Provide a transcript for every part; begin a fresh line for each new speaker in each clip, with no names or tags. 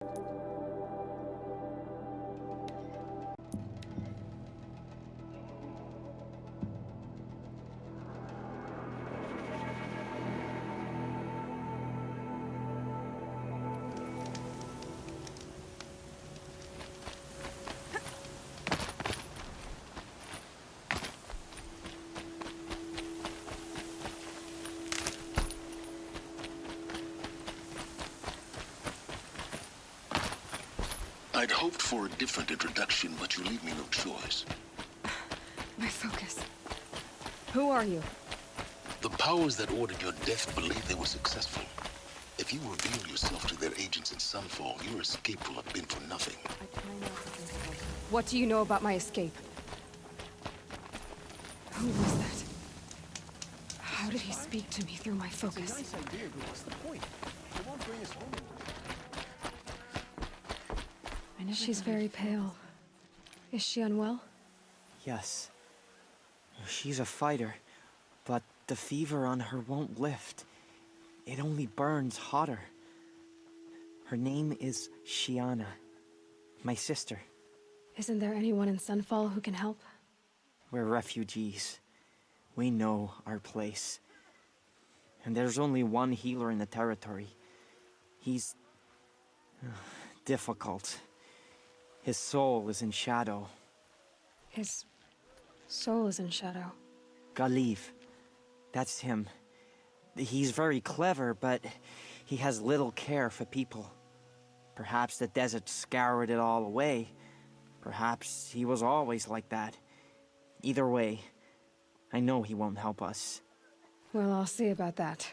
I'd hoped for a different introduction, but you leave me no choice.
My focus. Who are you?
The powers that ordered your death believe they were successful. If you reveal yourself to their agents in Sunfall, your escape will have been for nothing.
What do you know about my escape? Who was that? How did he speak to me through my focus?
It's a nice idea, but what's the point? It won't bring us home.
She's very pale. Is she unwell?
Yes. She's a fighter, but the fever on her won't lift. It only burns hotter. Her name is Shiana, my sister.
Isn't there anyone in Sunfall who can help?
We're refugees. We know our place. And there's only one healer in the territory. He's difficult. His soul is in shadow.
His soul is in shadow.
Galiv. That's him. He's very clever, but he has little care for people. Perhaps the desert scoured it all away. Perhaps he was always like that. Either way, I know he won't help us.
Well, I'll see about that.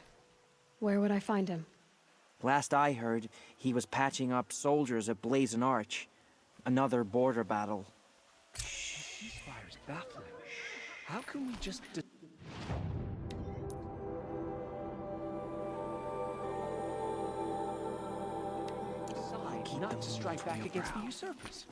Where would I find him?
Last I heard, he was patching up soldiers at Blazon Arch. Another border battle.
This fire's baffling. How can we just... decide not to strike back against the usurpers?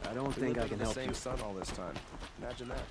I don't think I can help you.
Same sun all this time. Imagine that.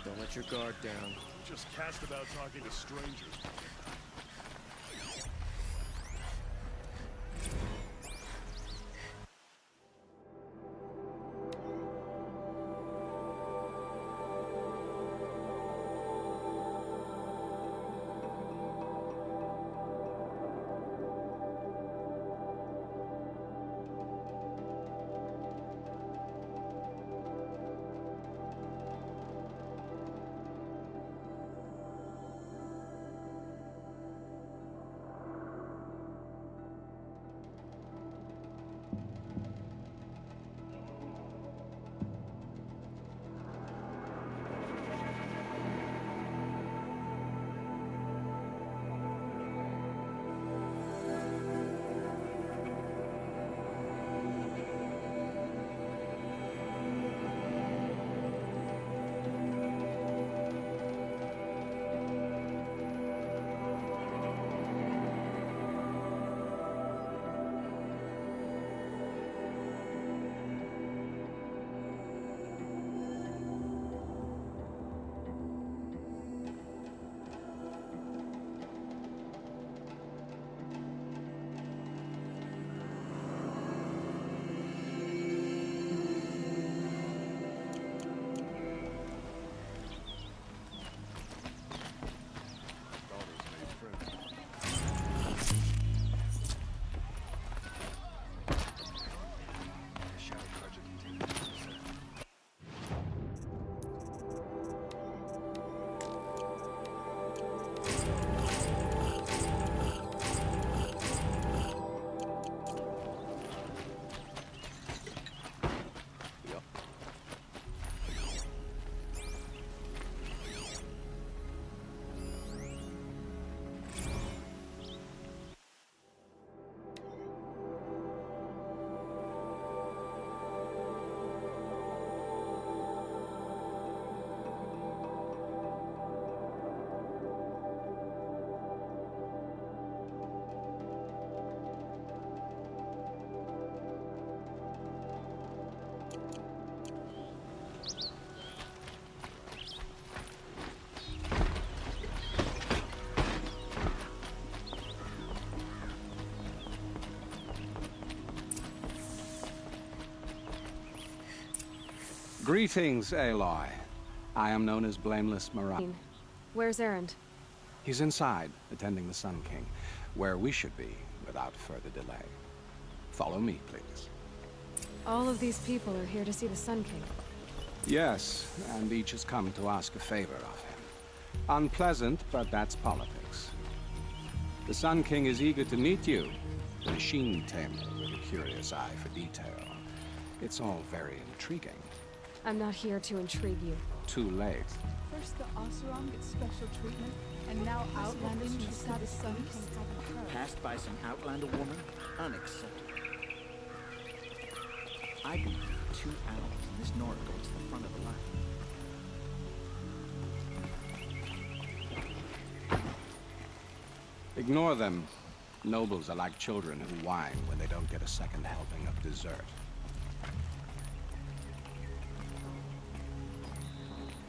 Don't let your guard down.
Just cast about talking to strangers.
Greetings, Aloy. I am known as Blameless Marat.
Where's Erend?
He's inside, attending the Sun King, where we should be without further delay. Follow me, please.
All of these people are here to see the Sun King.
Yes, and each has come to ask a favor of him. Unpleasant, but that's politics. The Sun King is eager to meet you, the machine tamer with a curious eye for detail. It's all very intriguing.
I'm not here to intrigue you.
Too late.
First the Oseram gets special treatment, and now Outlanders from the Sun King haven't heard.
Passed by some Outlander woman? Unacceptable. I've been here 2 hours, and this Nora goes to the front of the line.
Ignore them. Nobles are like children who whine when they don't get a second helping of dessert.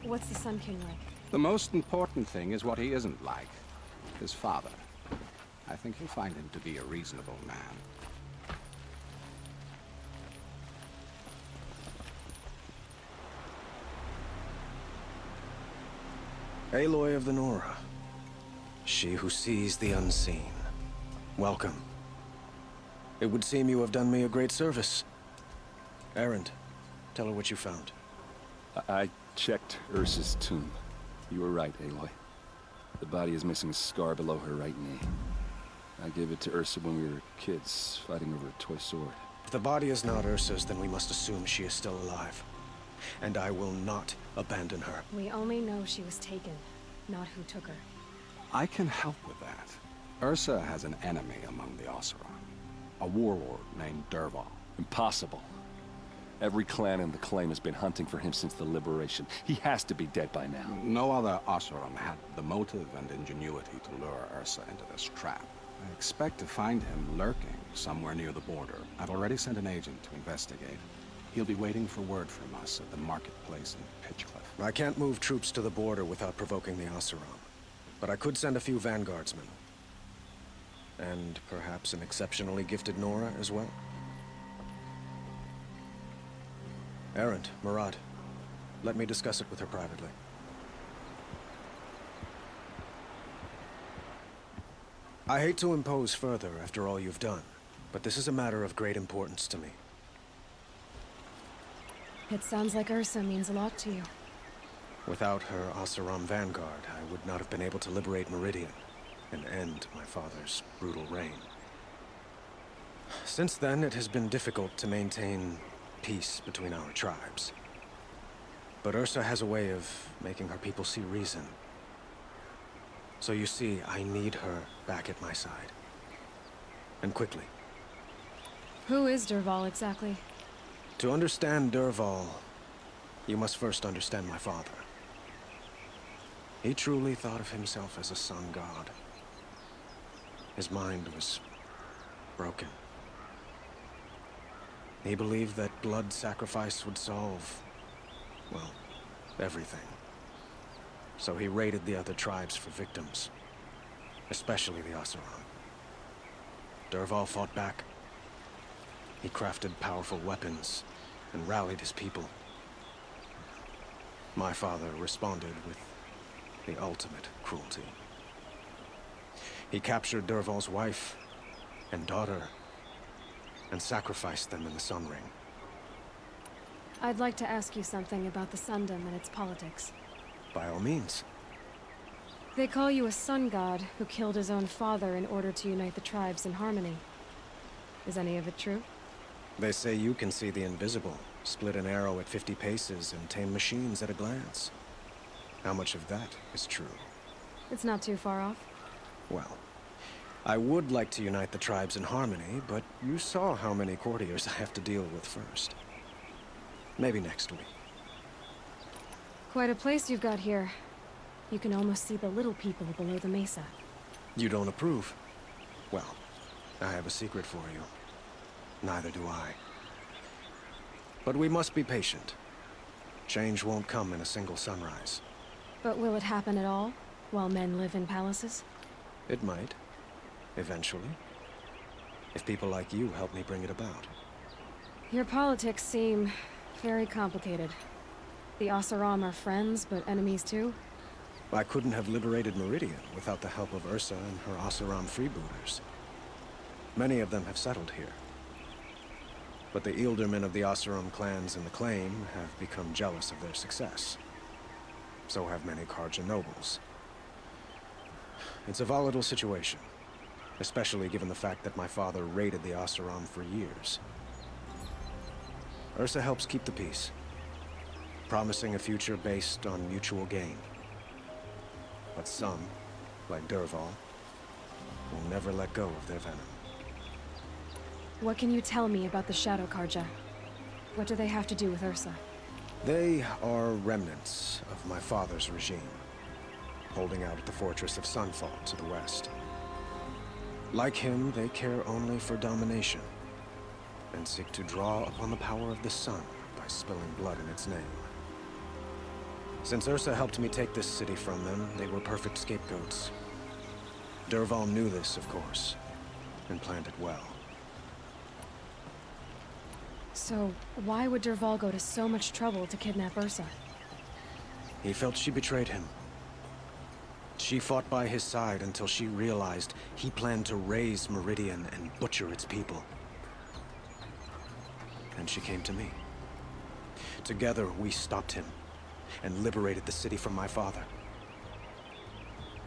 What's the Sun King like?
The most important thing is what he isn't like. His father. I think you'll find him to be a reasonable man.
Aloy of the Nora. She who sees the unseen. Welcome. It would seem you have done me a great service. Erend, tell her what you found.
I checked Ursa's tomb. You were right, Aloy. The body is missing a scar below her right knee. I gave it to Ursa when we were kids, fighting over a toy sword.
If the body is not Ursa's, then we must assume she is still alive. And I will not abandon her.
We only know she was taken, not who took her.
I can help with that. Ursa has an enemy among the Oseram. A warlord named Dervahl.
Impossible. Every clan in the claim has been hunting for him since the liberation. He has to be dead by now.
No other Oseram had the motive and ingenuity to lure Ursa into this trap. I expect to find him lurking somewhere near the border. I've already sent an agent to investigate. He'll be waiting for word from us at the marketplace in Pitchcliff.
I can't move troops to the border without provoking the Oseram. But I could send a few vanguardsmen. And perhaps an exceptionally gifted Nora as well. Erend, Marat, let me discuss it with her privately. I hate to impose further after all you've done, but this is a matter of great importance to me.
It sounds like Ursa means a lot to you.
Without her Oseram vanguard, I would not have been able to liberate Meridian and end my father's brutal reign. Since then, it has been difficult to maintain peace between our tribes. But Ursa has a way of making her people see reason. So you see, I need her back at my side. And quickly.
Who is Dervahl exactly?
To understand Dervahl, you must first understand my father. He truly thought of himself as a sun god. His mind was broken. He believed that blood sacrifice would solve, well, everything. So he raided the other tribes for victims, especially the Oseram. Dervahl fought back. He crafted powerful weapons and rallied his people. My father responded with the ultimate cruelty. He captured Dervahl's wife and daughter and sacrificed them in the Sun Ring.
I'd like to ask you something about the Sundom and its politics.
By all means.
They call you a sun god who killed his own father in order to unite the tribes in harmony. Is any of it true?
They say you can see the invisible, split an arrow at 50 paces, and tame machines at a glance. How much of that is true?
It's not too far off.
Well, I would like to unite the tribes in harmony, but you saw how many courtiers I have to deal with first. Maybe next week.
Quite a place you've got here. You can almost see the little people below the mesa.
You don't approve? Well, I have a secret for you. Neither do I. But we must be patient. Change won't come in a single sunrise.
But will it happen at all, while men live in palaces?
It might. Eventually. If people like you help me bring it about.
Your politics seem very complicated. The Oseram are friends, but enemies too?
I couldn't have liberated Meridian without the help of Ursa and her Oseram freebooters. Many of them have settled here. But the Ealdormen of the Oseram clans in the Claim have become jealous of their success. So have many Karja nobles. It's a volatile situation, especially given the fact that my father raided the Oseram for years. Ursa helps keep the peace, promising a future based on mutual gain. But some, like Dervahl, will never let go of their venom.
What can you tell me about the Shadow Karja? What do they have to do with Ursa?
They are remnants of my father's regime, holding out at the fortress of Sunfall to the west. Like him, they care only for domination, and seek to draw upon the power of the sun by spilling blood in its name. Since Ursa helped me take this city from them, they were perfect scapegoats. Dervahl knew this, of course, and planned it well.
So, why would Dervahl go to so much trouble to kidnap Ursa?
He felt she betrayed him. She fought by his side until she realized he planned to raise Meridian and butcher its people. And she came to me. Together, we stopped him and liberated the city from my father.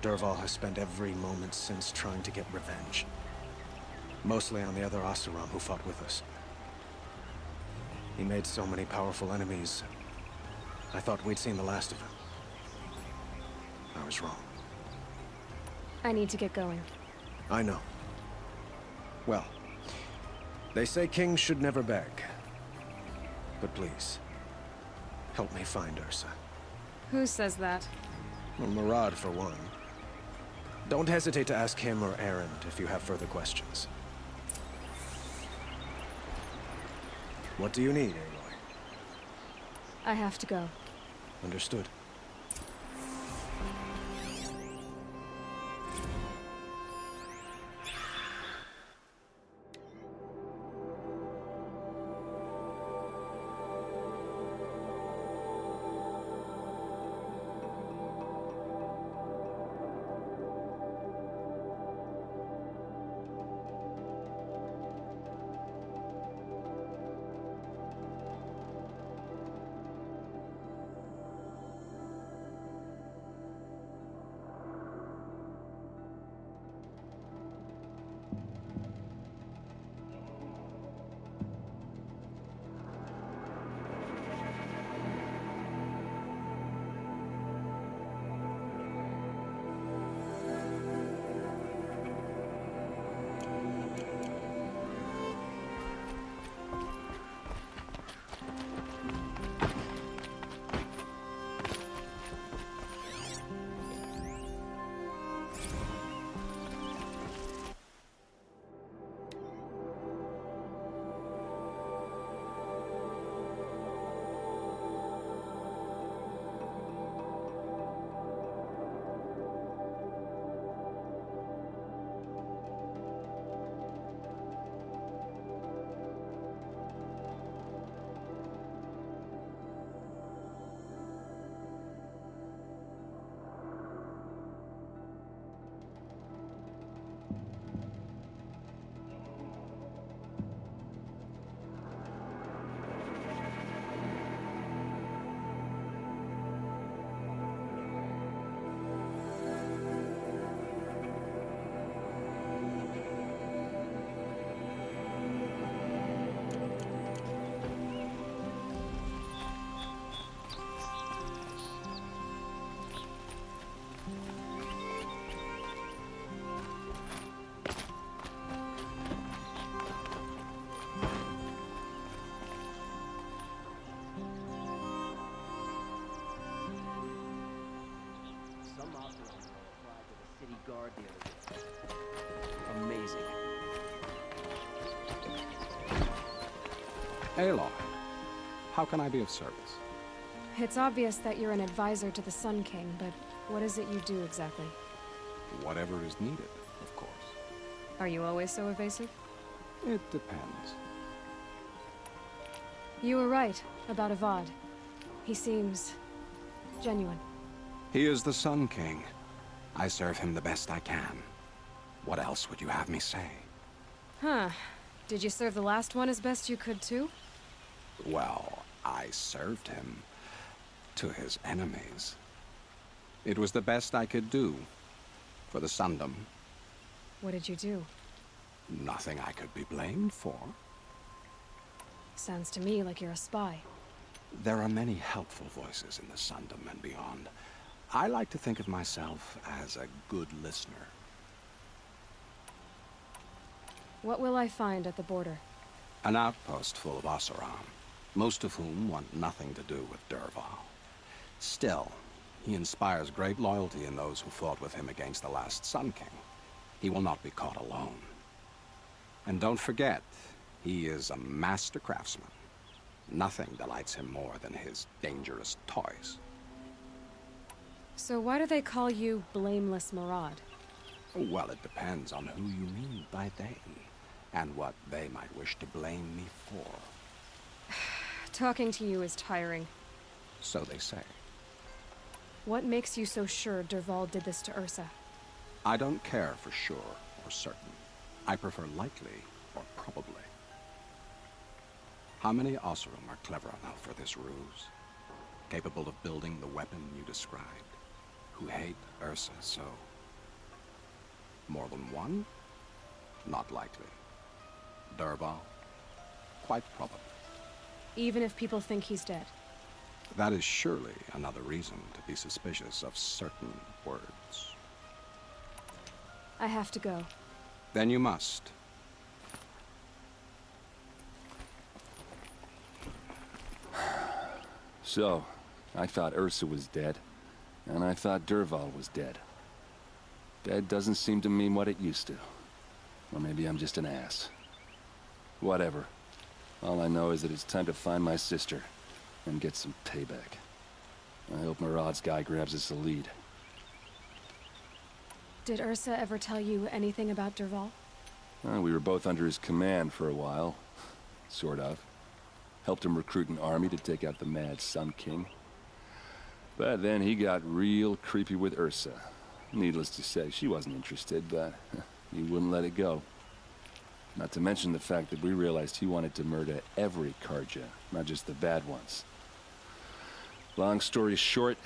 Dervahl has spent every moment since trying to get revenge. Mostly on the other Oseram who fought with us. He made so many powerful enemies, I thought we'd seen the last of him. I was wrong.
I need to get going.
I know. Well, they say kings should never beg. But please, help me find Ursa.
Who says that?
Well, Murad, for one. Don't hesitate to ask him or Erend if you have further questions. What do you need, Aloy?
I have to go.
Understood.
guard the other day. Amazing.
Aloy, how can I be of service?
It's obvious that you're an advisor to the Sun King, but what is it you do exactly?
Whatever is needed, of course.
Are you always so evasive?
It depends.
You were right about Avad. He seems genuine.
He is the Sun King. I serve him the best I can. What else would you have me say?
Huh. Did you serve the last one as best you could, too?
Well, I served him to his enemies. It was the best I could do for the Sundom.
What did you do?
Nothing I could be blamed for.
Sounds to me like you're a spy.
There are many helpful voices in the Sundom and beyond. I like to think of myself as a good listener.
What will I find at the border?
An outpost full of Oseram, most of whom want nothing to do with Dervahl. Still, he inspires great loyalty in those who fought with him against the last Sun King. He will not be caught alone. And don't forget, he is a master craftsman. Nothing delights him more than his dangerous toys.
So why do they call you Blameless Maraud?
Well, it depends on who you mean by they, and what they might wish to blame me for.
Talking to you is tiring.
So they say.
What makes you so sure Dervahl did this to Ursa?
I don't care for sure or certain. I prefer likely or probably. How many Oseram are clever enough for this ruse? Capable of building the weapon you described? Who hate Ursa so? More than one? Not likely. Dervahl? Quite probable.
Even if people think he's dead?
That is surely another reason to be suspicious of certain words.
I have to go.
Then you must.
So, I thought Ursa was dead, and I thought Dervahl was dead. Dead doesn't seem to mean what it used to. Or maybe I'm just an ass. Whatever. All I know is that it's time to find my sister and get some payback. I hope Maraud's guy grabs us a lead.
Did Ursa ever tell you anything about Dervahl?
We were both under his command for a while. Sort of. Helped him recruit an army to take out the mad Sun King. But then he got real creepy with Ursa. Needless to say, she wasn't interested, but he wouldn't let it go. Not to mention the fact that we realized he wanted to murder every Karja, not just the bad ones. Long story short,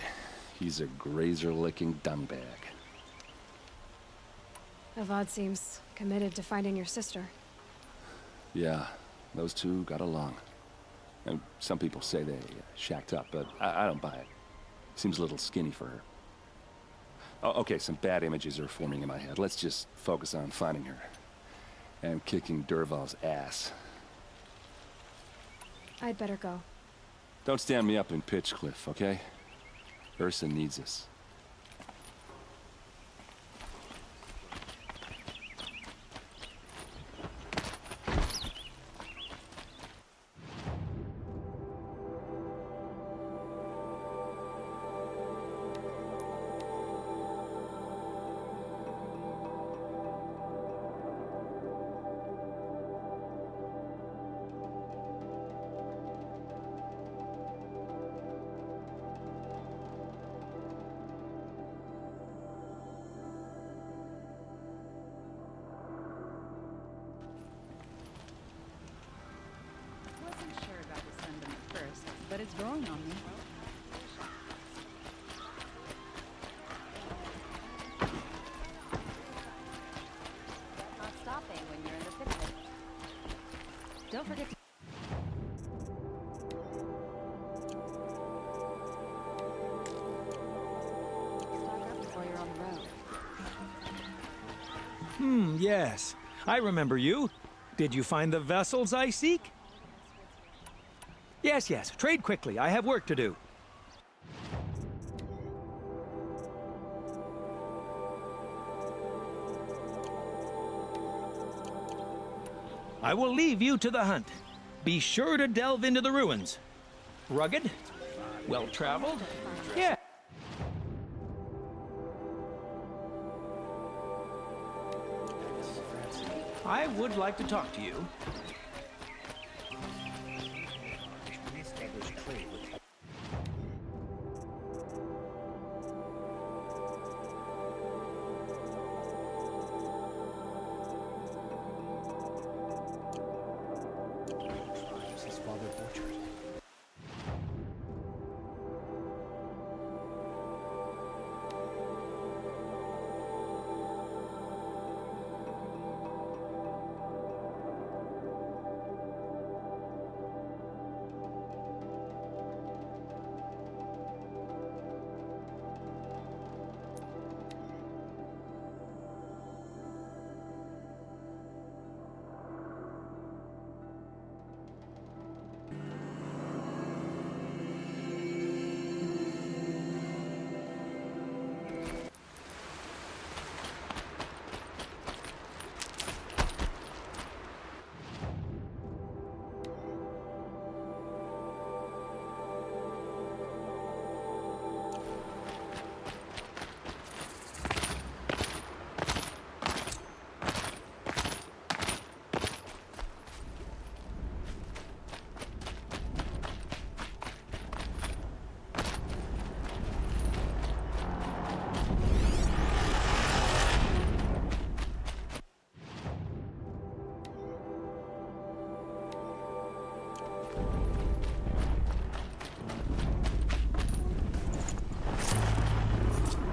he's a grazer-licking dungbag.
Avad seems committed to finding your sister.
Yeah, those two got along. And some people say they shacked up, but I don't buy it. Seems a little skinny for her. Oh, okay, some bad images are forming in my head. Let's just focus on finding her. And kicking Dervahl's ass.
I'd better go.
Don't stand me up in Pitchcliff, okay? Ursa needs us.
But it's growing on me.
Not stopping when you're in the picture.
Don't forget to...
Stock up before you're on the road.
Yes. I remember you. Did you find the vessels I seek? Yes, yes. Trade quickly. I have work to do. I will leave you to the hunt. Be sure to delve into the ruins. Rugged? Well-traveled? Yeah. I would like to talk to you.
father butchered.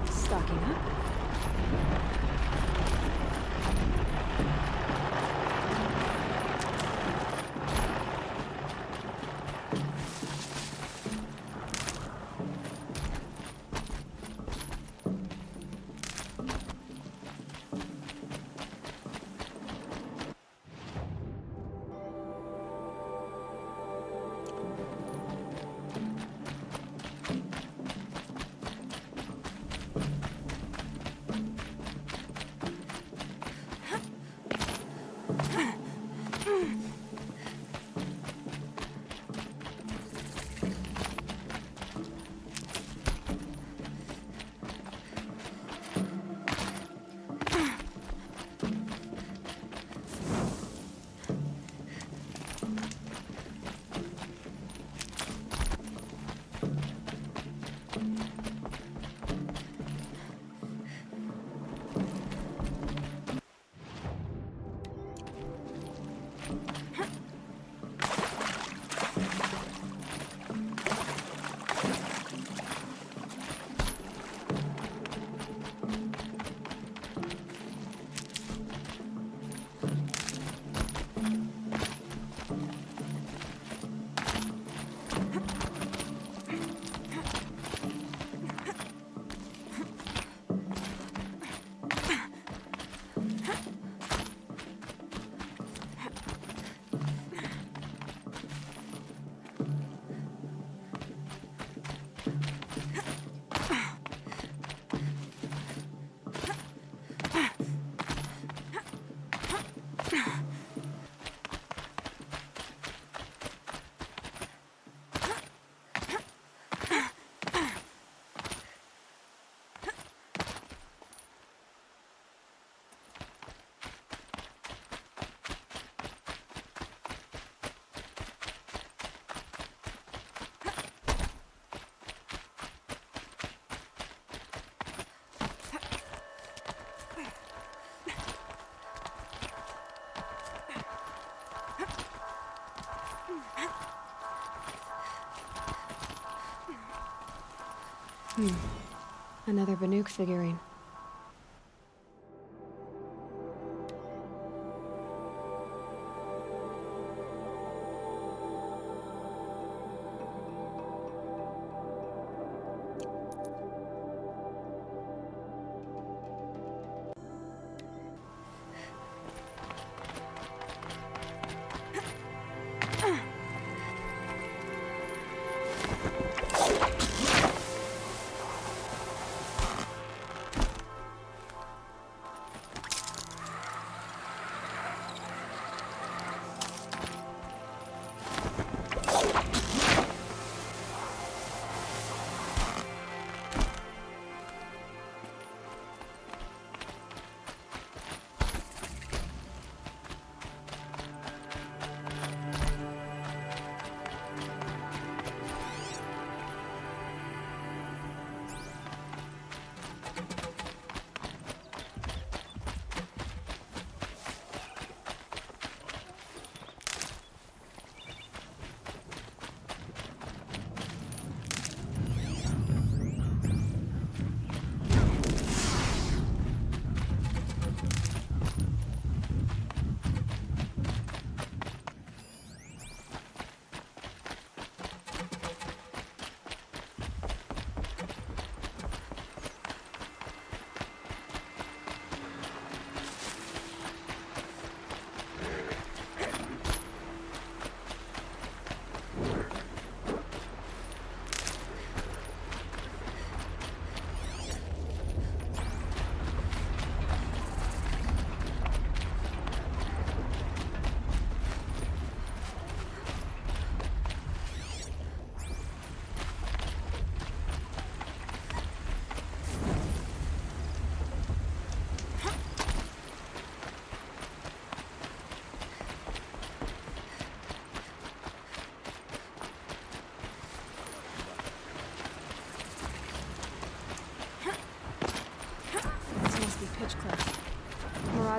Stocking up. Another Banuk figurine.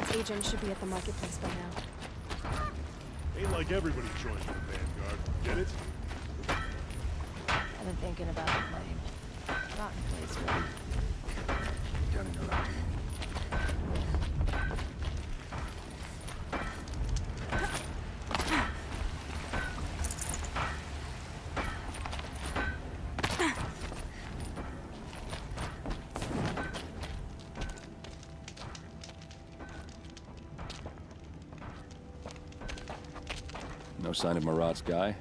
Marad's agent should be at the marketplace by now.
Ain't like everybody joins the Vanguard. Get it?
I've been thinking about the claim. Rotten place, really.
Don't interrupt me.
No sign of Marad's guy?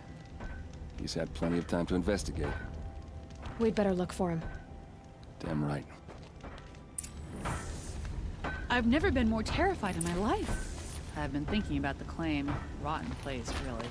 He's had plenty of time to investigate.
We'd better look for him.
Damn right.
I've never been more terrified in my life. I've been thinking about the claim. Rotten place, really.